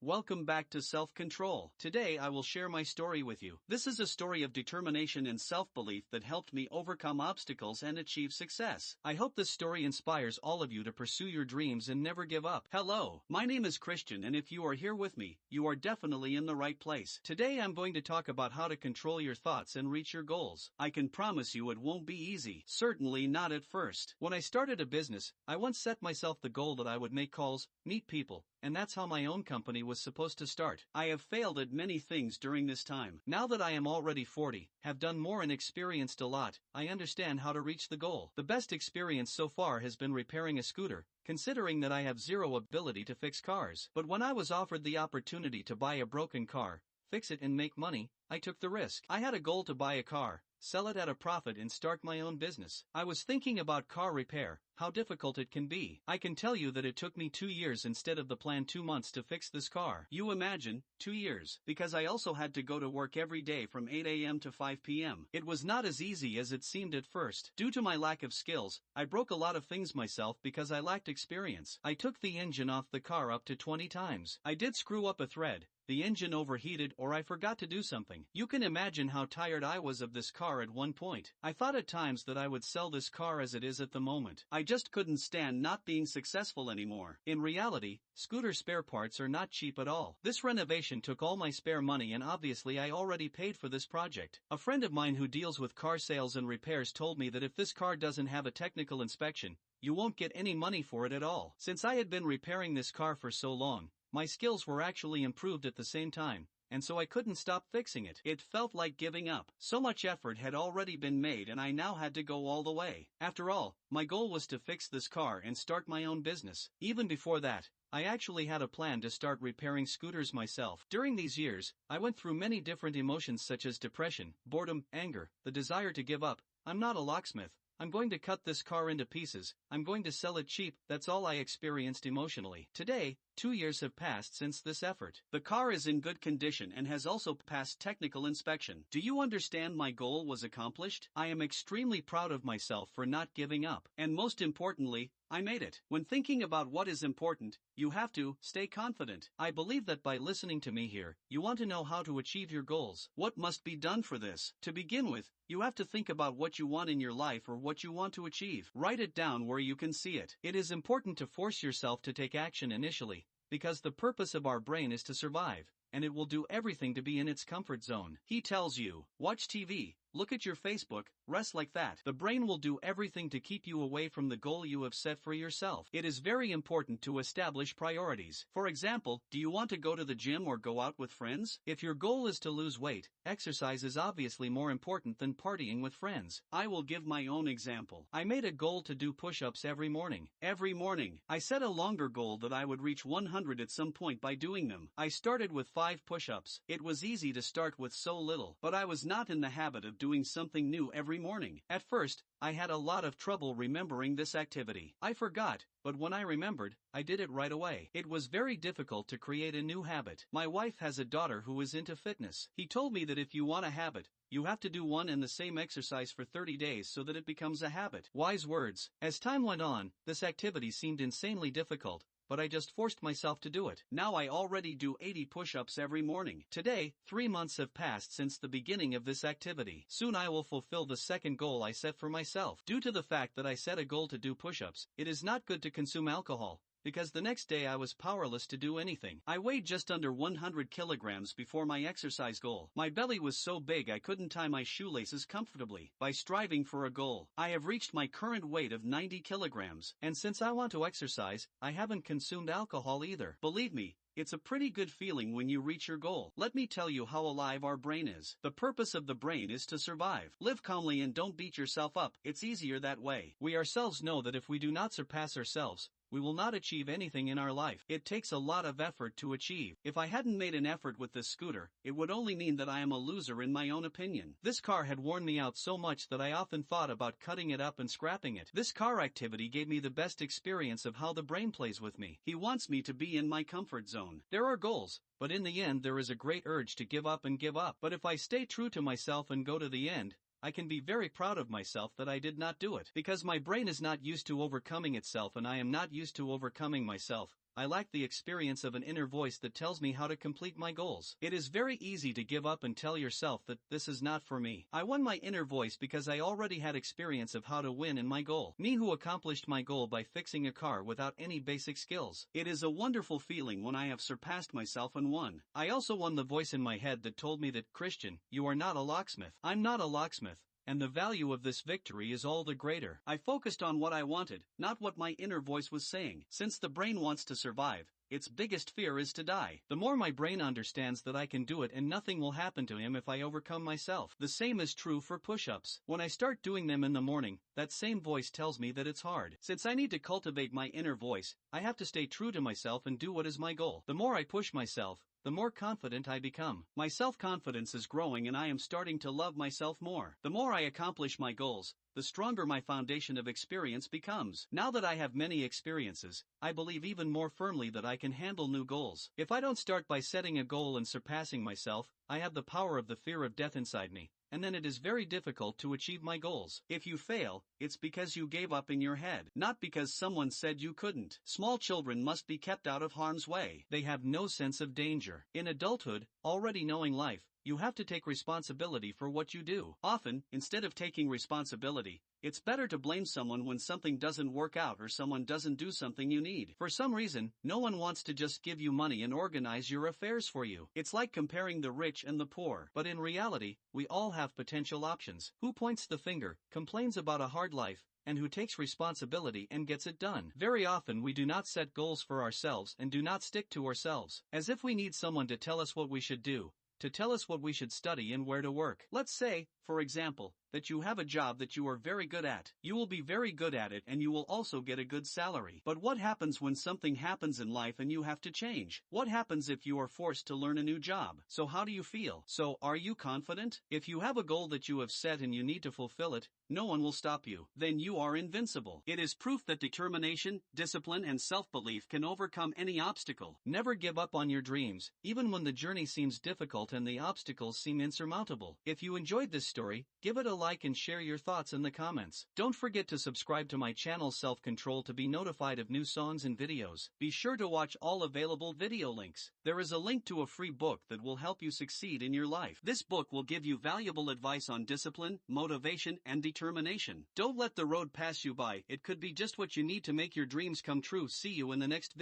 Welcome back to Self-Control. Today I will share my story with you. This is a story of determination and self-belief that helped me overcome obstacles and achieve success. I hope this story inspires all of you to pursue your dreams and never give up. Hello, my name is Christian, and if you are here with me, you are definitely in the right place. Today I'm going to talk about how to control your thoughts and reach your goals. I can promise you it won't be easy. Certainly not at first. When I started a business, I once set myself the goal that I would make calls, meet people, and that's how my own company was supposed to start. I have failed at many things during this time. Now that I am already 40, have done more and experienced a lot, I understand how to reach the goal. The best experience so far has been repairing a scooter, considering that I have zero ability to fix cars. But when I was offered the opportunity to buy a broken car, fix it and make money, I took the risk. I had a goal to buy a car, sell it at a profit and start my own business. I was thinking about car repair, how difficult it can be. I can tell you that it took me 2 years instead of the planned 2 months to fix this car. You imagine, 2 years. Because I also had to go to work every day from 8 a.m. to 5 p.m. It was not as easy as it seemed at first. Due to my lack of skills, I broke a lot of things myself because I lacked experience. I took the engine off the car up to 20 times. I did screw up a thread. The engine overheated or I forgot to do something. You can imagine how tired I was of this car at one point. I thought at times that I would sell this car as it is at the moment. I just couldn't stand not being successful anymore. In reality, scooter spare parts are not cheap at all. This renovation took all my spare money and obviously I already paid for this project. A friend of mine who deals with car sales and repairs told me that if this car doesn't have a technical inspection, you won't get any money for it at all. Since I had been repairing this car for so long, my skills were actually improved at the same time, and so I couldn't stop fixing it. It felt like giving up. So much effort had already been made and I now had to go all the way. After all, my goal was to fix this car and start my own business. Even before that, I actually had a plan to start repairing scooters myself. During these years, I went through many different emotions such as depression, boredom, anger, the desire to give up. I'm not a locksmith. I'm going to cut this car into pieces. I'm going to sell it cheap. That's all I experienced emotionally. Today, 2 years have passed since this effort. The car is in good condition and has also passed technical inspection. Do you understand my goal was accomplished? I am extremely proud of myself for not giving up. And most importantly, I made it. When thinking about what is important, you have to stay confident. I believe that by listening to me here, you want to know how to achieve your goals. What must be done for this? To begin with, you have to think about what you want in your life or what you want to achieve. Write it down where you can see it. It is important to force yourself to take action initially, because the purpose of our brain is to survive, and it will do everything to be in its comfort zone. He tells you, watch TV, look at your Facebook, rest like that. The brain will do everything to keep you away from the goal you have set for yourself. It is very important to establish priorities. For example, do you want to go to the gym or go out with friends? If your goal is to lose weight, exercise is obviously more important than partying with friends. I will give my own example. I made a goal to do push-ups every morning. Every morning, I set a longer goal that I would reach 100 at some point by doing them. I started with 5 push-ups. It was easy to start with so little, but I was not in the habit of doing something new every morning. At first, I had a lot of trouble remembering this activity. I forgot, but when I remembered, I did it right away. It was very difficult to create a new habit. My wife has a daughter who is into fitness. He told me that if you want a habit, you have to do one and the same exercise for 30 days so that it becomes a habit. Wise words. As time went on, this activity seemed insanely difficult, but I just forced myself to do it. Now I already do 80 push-ups every morning. Today, 3 months have passed since the beginning of this activity. Soon I will fulfill the second goal I set for myself. Due to the fact that I set a goal to do push-ups, it is not good to consume alcohol, because the next day I was powerless to do anything. I weighed just under 100 kilograms before my exercise goal. My belly was so big I couldn't tie my shoelaces comfortably. By striving for a goal, I have reached my current weight of 90 kilograms. And since I want to exercise, I haven't consumed alcohol either. Believe me, it's a pretty good feeling when you reach your goal. Let me tell you how alive our brain is. The purpose of the brain is to survive. Live calmly and don't beat yourself up. It's easier that way. We ourselves know that if we do not surpass ourselves, we will not achieve anything in our life. It takes a lot of effort to achieve. If I hadn't made an effort with this scooter, it would only mean that I am a loser in my own opinion. This car had worn me out so much that I often thought about cutting it up and scrapping it. This car activity gave me the best experience of how the brain plays with me. He wants me to be in my comfort zone. There are goals, but in the end there is a great urge to give up and give up. But if I stay true to myself and go to the end, I can be very proud of myself that I did not do it. Because my brain is not used to overcoming itself and I am not used to overcoming myself, I lack the experience of an inner voice that tells me how to complete my goals. It is very easy to give up and tell yourself that this is not for me. I won my inner voice because I already had experience of how to win in my goal. Me who accomplished my goal by fixing a car without any basic skills. It is a wonderful feeling when I have surpassed myself and won. I also won the voice in my head that told me that, Christian, you are not a locksmith. I'm not a locksmith. And the value of this victory is all the greater. I focused on what I wanted, not what my inner voice was saying. Since the brain wants to survive, its biggest fear is to die. The more my brain understands that I can do it and nothing will happen to him if I overcome myself. The same is true for push-ups. When I start doing them in the morning, that same voice tells me that it's hard. Since I need to cultivate my inner voice, I have to stay true to myself and do what is my goal. The more I push myself, the more confident I become. My self-confidence is growing and I am starting to love myself more. The more I accomplish my goals, the stronger my foundation of experience becomes. Now that I have many experiences, I believe even more firmly that I can handle new goals. If I don't start by setting a goal and surpassing myself, I have the power of the fear of death inside me, and then it is very difficult to achieve my goals. If you fail, it's because you gave up in your head, not because someone said you couldn't. Small children must be kept out of harm's way. They have no sense of danger. In adulthood, already knowing life, you have to take responsibility for what you do. Often, instead of taking responsibility, it's better to blame someone when something doesn't work out or someone doesn't do something you need. For some reason, no one wants to just give you money and organize your affairs for you. It's like comparing the rich and the poor. But in reality, we all have potential options. Who points the finger, complains about a hard life, and who takes responsibility and gets it done? Very often we do not set goals for ourselves and do not stick to ourselves, as if we need someone to tell us what we should do, to tell us what we should study and where to work. Let's say, for example, that you have a job that you are very good at. You will be very good at it and you will also get a good salary. But what happens when something happens in life and you have to change? What happens if you are forced to learn a new job? So how do you feel? So are you confident? If you have a goal that you have set and you need to fulfill it, no one will stop you. Then you are invincible. It is proof that determination, discipline, and self-belief can overcome any obstacle. Never give up on your dreams, even when the journey seems difficult and the obstacles seem insurmountable. If you enjoyed this story, give it a like and share your thoughts in the comments. Don't forget to subscribe to my channel Self-Control to be notified of new songs and videos. Be sure to watch all available video links. There is a link to a free book that will help you succeed in your life. This book will give you valuable advice on discipline, motivation, and determination. Don't let the road pass you by. It could be just what you need to make your dreams come true. See you in the next video.